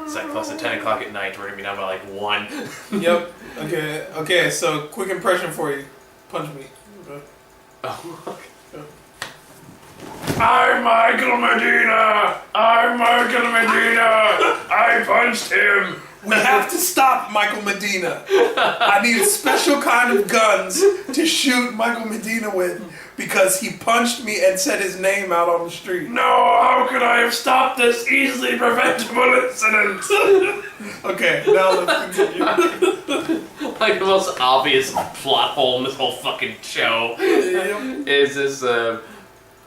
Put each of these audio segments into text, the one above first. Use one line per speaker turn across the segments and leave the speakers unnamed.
It's like close to 10 o'clock at night. We're gonna be done by like 1.
Yep. Okay. So, quick impression for you. Punch me. Okay.
Oh, okay. I'm Michael Medina! I punched him!
We have to stop Michael Medina. I need a special kind of guns to shoot Michael Medina with because he punched me and said his name out on the street.
No, how could I have stopped this easily preventable incident?
Okay, now let's continue.
Like the most obvious plot hole in this whole fucking show is this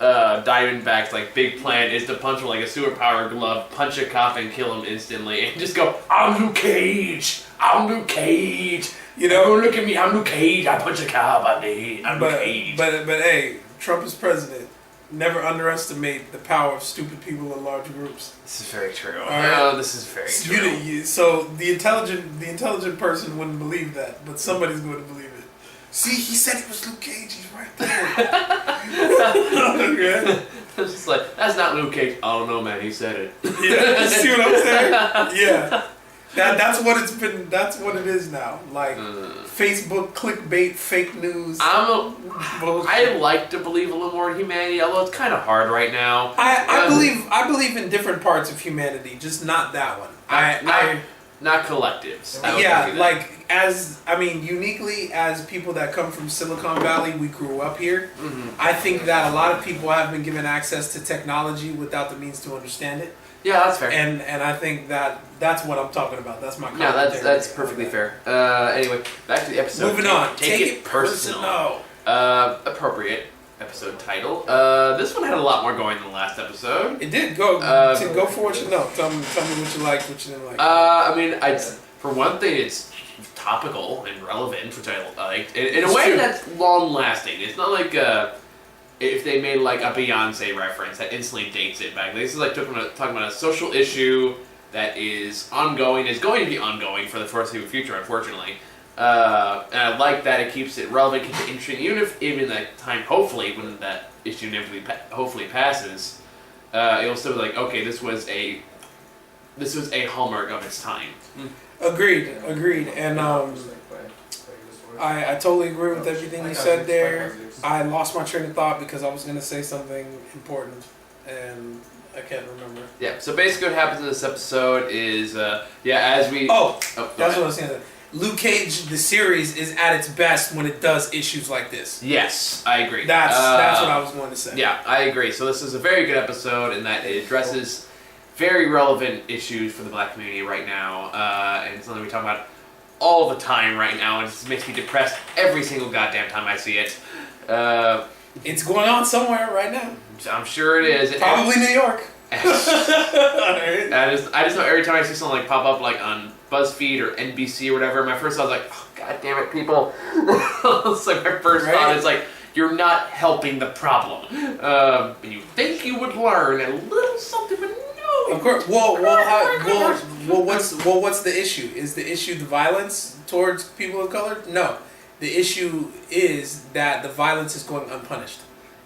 Diamondback's like big plan is to punch him like a superpower glove, punch a cop and kill him instantly, and just go, I'm Luke Cage. You know, look at me, I'm Luke Cage. I punch a cop. I'm Luke Cage.
But hey, Trump is president. Never underestimate the power of stupid people in large groups.
This is very true.
Right.
This is very true.
So the intelligent person wouldn't believe that, but somebody's going to believe it. See, he said it was Luke Cage. He's right there. Okay.
It's just like, that's not Luke Cage. I don't know, man. He said it.
Yeah, see what I'm saying? Yeah. That's what it's been. That's what it is now. Like Facebook clickbait, fake news.
I like to believe a little more in humanity, although it's kind of hard right now.
I believe in different parts of humanity, just not that one.
Not collectives.
Yeah, uniquely as people that come from Silicon Valley, we grew up here. Mm-hmm. I think that a lot of people have been given access to technology without the means to understand it.
Yeah, that's fair.
And I think that's what I'm talking about. That's my
commentary. Yeah, that's perfectly fair. Anyway, back to the episode.
Moving on.
Take it personal. Appropriate episode title. This one had a lot more going than the last episode.
It did. Go for what you know. Tell me what you liked, what you didn't like.
For one thing, it's topical and relevant, which I liked. In a way that's long-lasting. It's not like if they made like a Beyonce reference that instantly dates it back. This is like talking about a social issue that is ongoing, is going to be ongoing for the foreseeable future, unfortunately. And I like that it keeps it relevant, keeps it interesting, even that time, hopefully, when that issue inevitably hopefully passes, it'll still be like, okay, this was a hallmark of its time.
Agreed, and I totally agree with everything you said there. I lost my train of thought because I was going to say something important, and I can't remember.
Yeah, so basically what happens in this episode is, as we...
that's what I was saying. Luke Cage, the series, is at its best when it does issues like this.
Yes, I agree.
That's what I was going to say.
Yeah, I agree. So this is a very good episode in that it addresses very relevant issues for the black community right now, and it's something we talk about all the time right now, and it just makes me depressed every single goddamn time I see it.
It's going on somewhere right now.
I'm sure it is.
Probably New York.
I just know every time I see something like pop up like on BuzzFeed or NBC or whatever, my first thought was like, oh, god damn it, people. It's like my first thought is like, you're not helping the problem. And you think you would learn a little something, but no.
Of course. What's the issue? Is the issue the violence towards people of color? No. The issue is that the violence is going unpunished.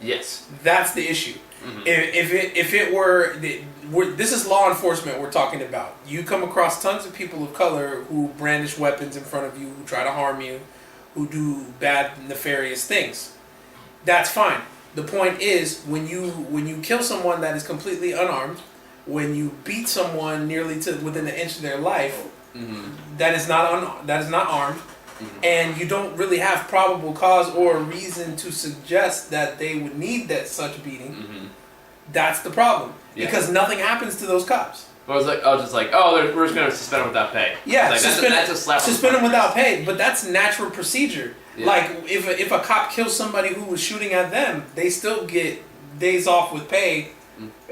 Yes.
That's the issue. Mm-hmm. If it were, this is law enforcement we're talking about. You come across tons of people of color who brandish weapons in front of you, who try to harm you, who do bad, nefarious things. That's fine. The point is, when you kill someone that is completely unarmed, when you beat someone nearly to within an inch of their life, that is not armed. Mm-hmm. And you don't really have probable cause or reason to suggest that they would need that such beating. Mm-hmm. That's the problem. Yeah. Because nothing happens to those cops.
Well, we're just going to suspend them without pay.
Yeah,
like, that's a slap.
Suspend them without pay, but that's natural procedure. Yeah. Like if a cop kills somebody who was shooting at them, they still get days off with pay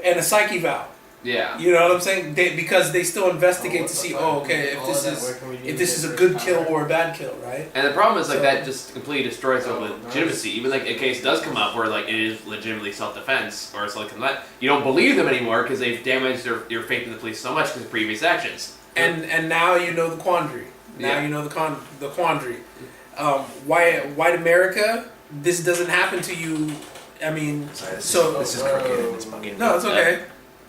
and a psych eval.
Yeah.
You know what I'm saying? Because they still investigate to see, if this is a good kill or a bad kill, right?
And the problem is that just completely destroys the legitimacy. Even like a case does come up where like it is legitimately self-defense or something like that, you don't believe them anymore because they've damaged your faith in the police so much because of previous actions.
And now you know the quandary. Now you know the quandary. White America, this doesn't happen to you. I mean,
sorry, this is crooked. It's bugging.
No, it's okay.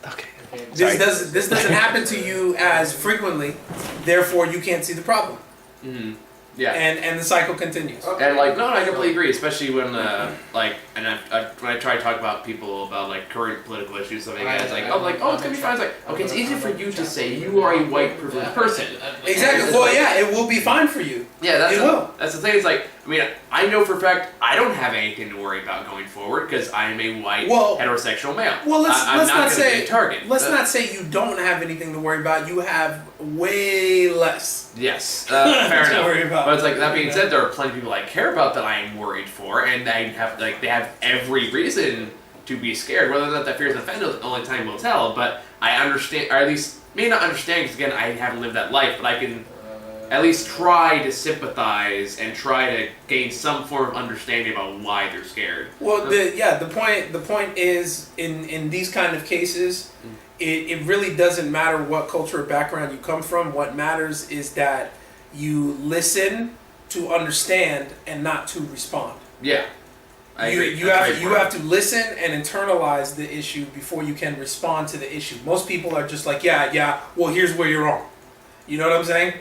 Okay.
This doesn't happen to you as frequently, therefore you can't see the problem.
Mm-hmm. Yeah.
And the cycle continues.
And like, no, I completely agree. Especially when when I try to talk about people about like current political issues, something like that, it's it's gonna be fine. It's like, okay, it's easy for you to say you are a white privileged person.
Exactly. Well, yeah, it will be fine for you.
Yeah, that's
will.
That's the thing. It's like, I mean, I know for a fact I don't have anything to worry about going forward because I'm a white heterosexual male.
Well, let's not say
be a target.
Let's not say you don't have anything to worry about. You have way less.
Yes, fair enough.
Worry about.
But it's like, that being said, there are plenty of people I care about that I am worried for, and they have every reason to be scared. Whether or not that fear is offended, only time will tell. But I understand, or at least may not understand, because again, I haven't lived that life. But I can at least try to sympathize and try to gain some form of understanding about why they're scared.
Well, the point is in these kind of cases, it really doesn't matter what culture or background you come from. What matters is that you listen to understand and not to respond.
Yeah. I agree.
You have to listen and internalize the issue before you can respond to the issue. Most people are just like, yeah, well, here's where you're wrong. You know what I'm saying?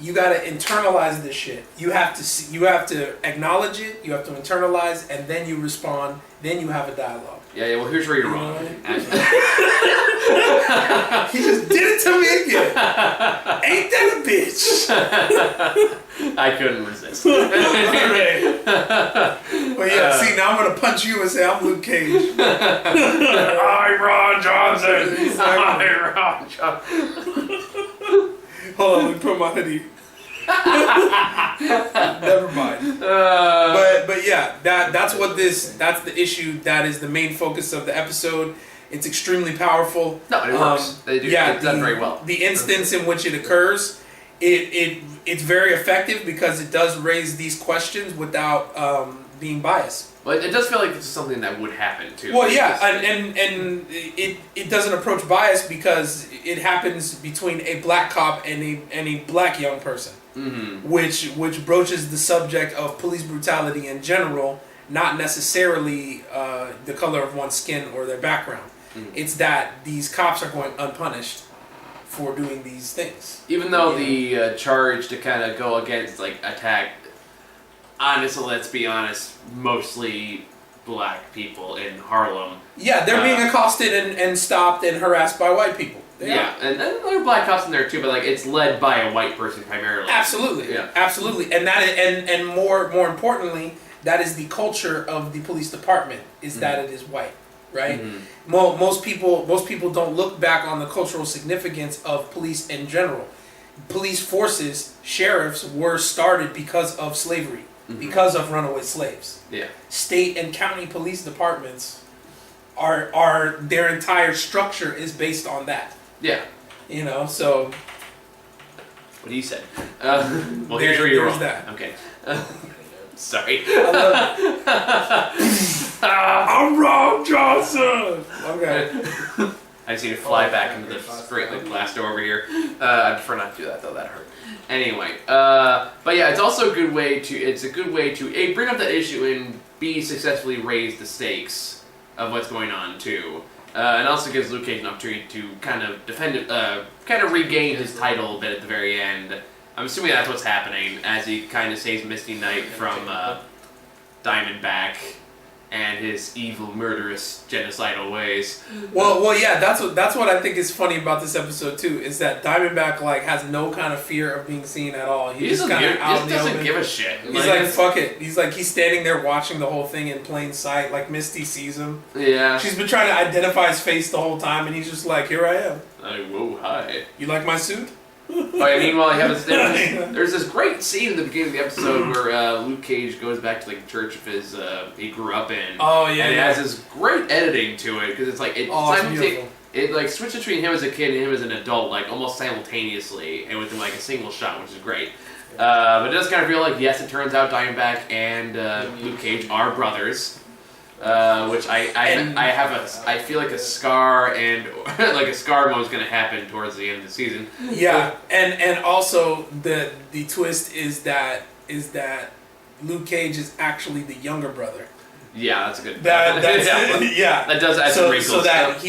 You gotta internalize this shit. You have to acknowledge it. You have to internalize, and then you respond. Then you have a dialogue.
Yeah. Well, here's where you're wrong.
He just did it to me again. Ain't that a bitch?
I couldn't resist.
But yeah, see, now I'm gonna punch you and say I'm Luke Cage.
I'm Ron Johnson. I'm Ron Johnson.
Hold on, let me put my hoodie. Never mind. But yeah, that's the issue. That is the main focus of the episode. It's extremely powerful.
No, it works. They do. Yeah, it's done very well.
The instance in which it occurs, it's very effective because it does raise these questions without being biased.
Well, it does feel like this is something that would happen too.
Well, yeah, and it doesn't approach bias because it happens between a black cop and a black young person, which broaches the subject of police brutality in general, not necessarily the color of one's skin or their background. It's that these cops are going unpunished for doing these things.
Even though the charge to kind of go against, like, attack, honestly, let's be honest, mostly black people in Harlem.
Yeah, they're being accosted and stopped and harassed by white people.
And there are black cops in there too, but like it's led by a white person primarily.
Absolutely, absolutely, and that and more importantly, that is the culture of the police department is that it is white, right? Most people don't look back on the cultural significance of police in general. Police forces, sheriffs were started because of slavery, because of runaway slaves. Yeah. State and county police departments are their entire structure is based on that. Yeah. You know, so.
What you said. Well, here's where you're wrong. That. Okay. Sorry.
I love it. I'm Ron Johnson. Okay.
I just need to fly back into the straight like blast door over here. I prefer not to do that though. That hurt. Anyway, but yeah, it's also a good way to A, bring up that issue, and B, successfully raise the stakes of what's going on too. And also gives Luke Cage an opportunity to kind of defend it, kind of regain his title a bit at the very end. I'm assuming that's what's happening as he kind of saves Misty Knight from Diamondback and his evil, murderous, genocidal ways.
Well, yeah, that's what I think is funny about this episode too, is that Diamondback like has no kind of fear of being seen at all.
He just kind of out in the open. Doesn't give a shit.
He's like, fuck it. He's standing there watching the whole thing in plain sight. Like Misty sees him.
Yeah.
She's been trying to identify his face the whole time, and he's just like, here I am.
Whoa, hi.
You like my suit?
Meanwhile, there's this great scene in the beginning of the episode where Luke Cage goes back to like the church of his he grew up in.
Oh yeah,
and it has this great editing to it because it's like it like switches between him as a kid and him as an adult like almost simultaneously and within like a single shot, which is great. But it does kind of feel like yes, it turns out Diamondback and Luke Cage are brothers. Which I feel like a scar and like a scar moment is going to happen towards the end of the season.
Yeah, and also the twist is that Luke Cage is actually the younger brother.
Yeah, that's a good.
That's yeah.
That does add some wrinkles.
So that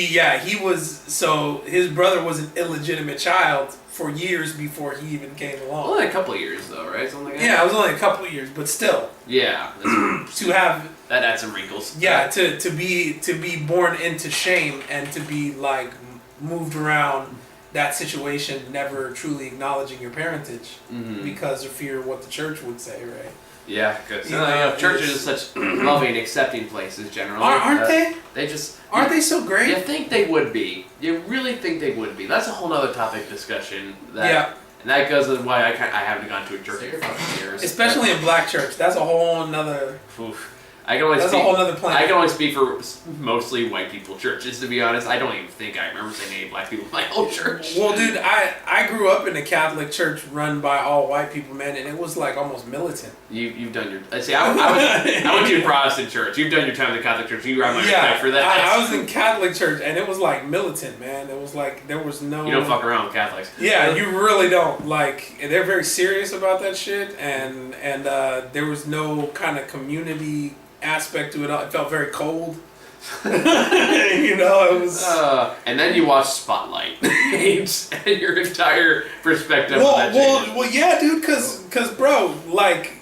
his brother was an illegitimate child for years before he even came along.
Only a couple of years though, right? Something like that.
Yeah, it was only a couple of years, but still.
Yeah.
To have
that adds some wrinkles.
Yeah, to be born into shame and to be like moved around that situation, never truly acknowledging your parentage because of fear of what the church would say, right?
Yeah, good. So, churches are such loving, accepting places generally.
Aren't they?
They just
aren't they so great?
You think they would be? You really think they would be? That's a whole other topic discussion. And that goes with why I haven't gone to a church in 5 years.
Especially in black church, that's a whole nother.
Oof. I can only
That's a whole other planet.
I can only speak for mostly white people churches, to be honest. I don't even think I remember seeing any black people in my whole church.
Well, dude, I grew up in a Catholic church run by all white people, man, and it was like almost militant.
You've done your... See, I went to a Protestant church. You've done your time in the Catholic church. You have my respect for that.
I was in Catholic church, and it was like militant, man. It was like, there was no...
You don't fuck around with Catholics.
Yeah, you really don't. Like, they're very serious about that shit, and there was no kind of community aspect to it. It felt very cold. It was.
And then you watch Spotlight, and your entire perspective.
Well, yeah, dude. Cause, bro, like,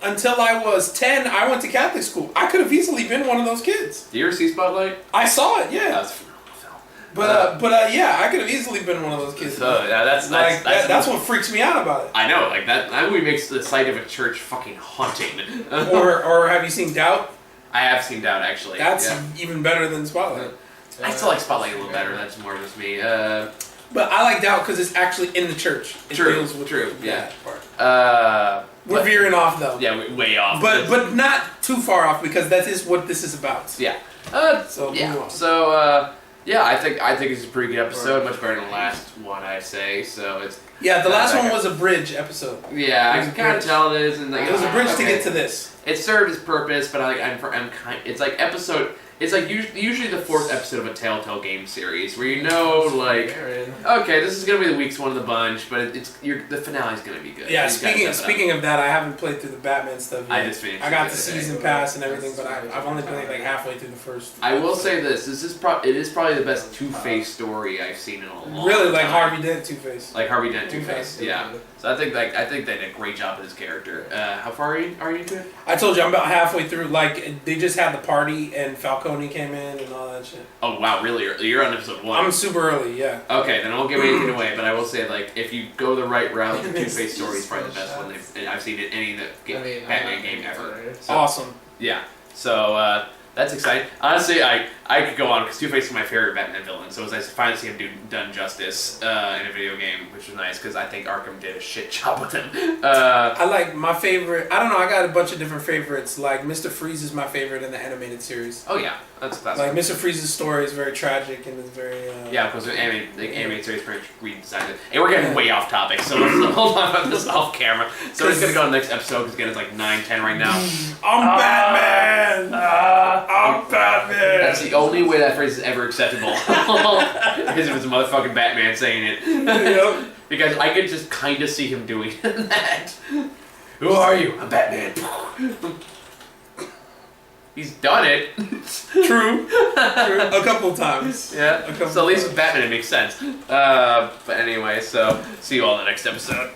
until I was 10, I went to Catholic school. I could have easily been one of those kids.
Do you ever see Spotlight?
I saw it. Yeah.
That's a phenomenal film.
Yeah, I could have easily been one of those kids.
Yeah, that's
what freaks me out about it.
I know, like that movie makes the sight of a church fucking haunting.
or have you seen Doubt?
I have seen Doubt, actually.
That's even better than Spotlight.
I still like Spotlight a little better. That's more just me.
But I like Doubt because it's actually in the church. It deals with that part. We're veering off though.
Yeah, way off.
But not too far off because that is what this is about.
Yeah.
So
move on. So yeah, I think it's a pretty good episode. Much better than the last one, I say. So it's. Yeah,
the last one was a bridge episode.
Yeah, I can kind of tell it is, and
it was a bridge to get to this.
It served its purpose, but I'm kind. It's like episode. It's like usually the fourth episode of a Telltale game series where like, okay, this is gonna be the weakest one of the bunch, but the finale's gonna be good.
Yeah, speaking of that, I haven't played through the Batman stuff yet.
I just finished.
I got the season pass and everything, but I've only played like halfway through the first.
I will say this: it is probably the best Two-Face story I've seen in a long time.
Really, like Harvey Dent Two-Face.
Like Harvey Dent Two-Face, yeah. So I think they did a great job with his character. How far are you into it?
I told you I'm about halfway through. Like they just had the party and Falcone came in and all that shit.
Oh wow, really? You're on episode 1.
I'm super early, yeah.
Okay, then I won't give anything away, but I will say like if you go the right route, the Two-Face story is probably the best one I've seen in any Batman game ever. So,
awesome.
Yeah. So that's exciting. Honestly, I could go on because Two-Face is my favorite Batman villain. So it was nice to finally see him done justice in a video game, which was nice because I think Arkham did a shit job with him.
I like my favorite. I don't know. I got a bunch of different favorites. Like Mr. Freeze is my favorite in the animated series.
Oh yeah, that's classic.
Like Mr. Freeze's story is very tragic and it's very.
Yeah, because the animated series pretty redesigned it. And we're getting way off topic, so let's hold on about this off camera. So we're just gonna go to the next episode because again it's like 9-10 right now.
I'm Batman. I'm Batman.
That's the only way that phrase is ever acceptable. Because it was a motherfucking Batman saying it.
Yep.
Because I could just kind of see him doing that. Who are you? I'm Batman. He's done it.
True. A couple times.
Yeah. So at least with Batman it makes sense. But anyway, so see you all in the next episode.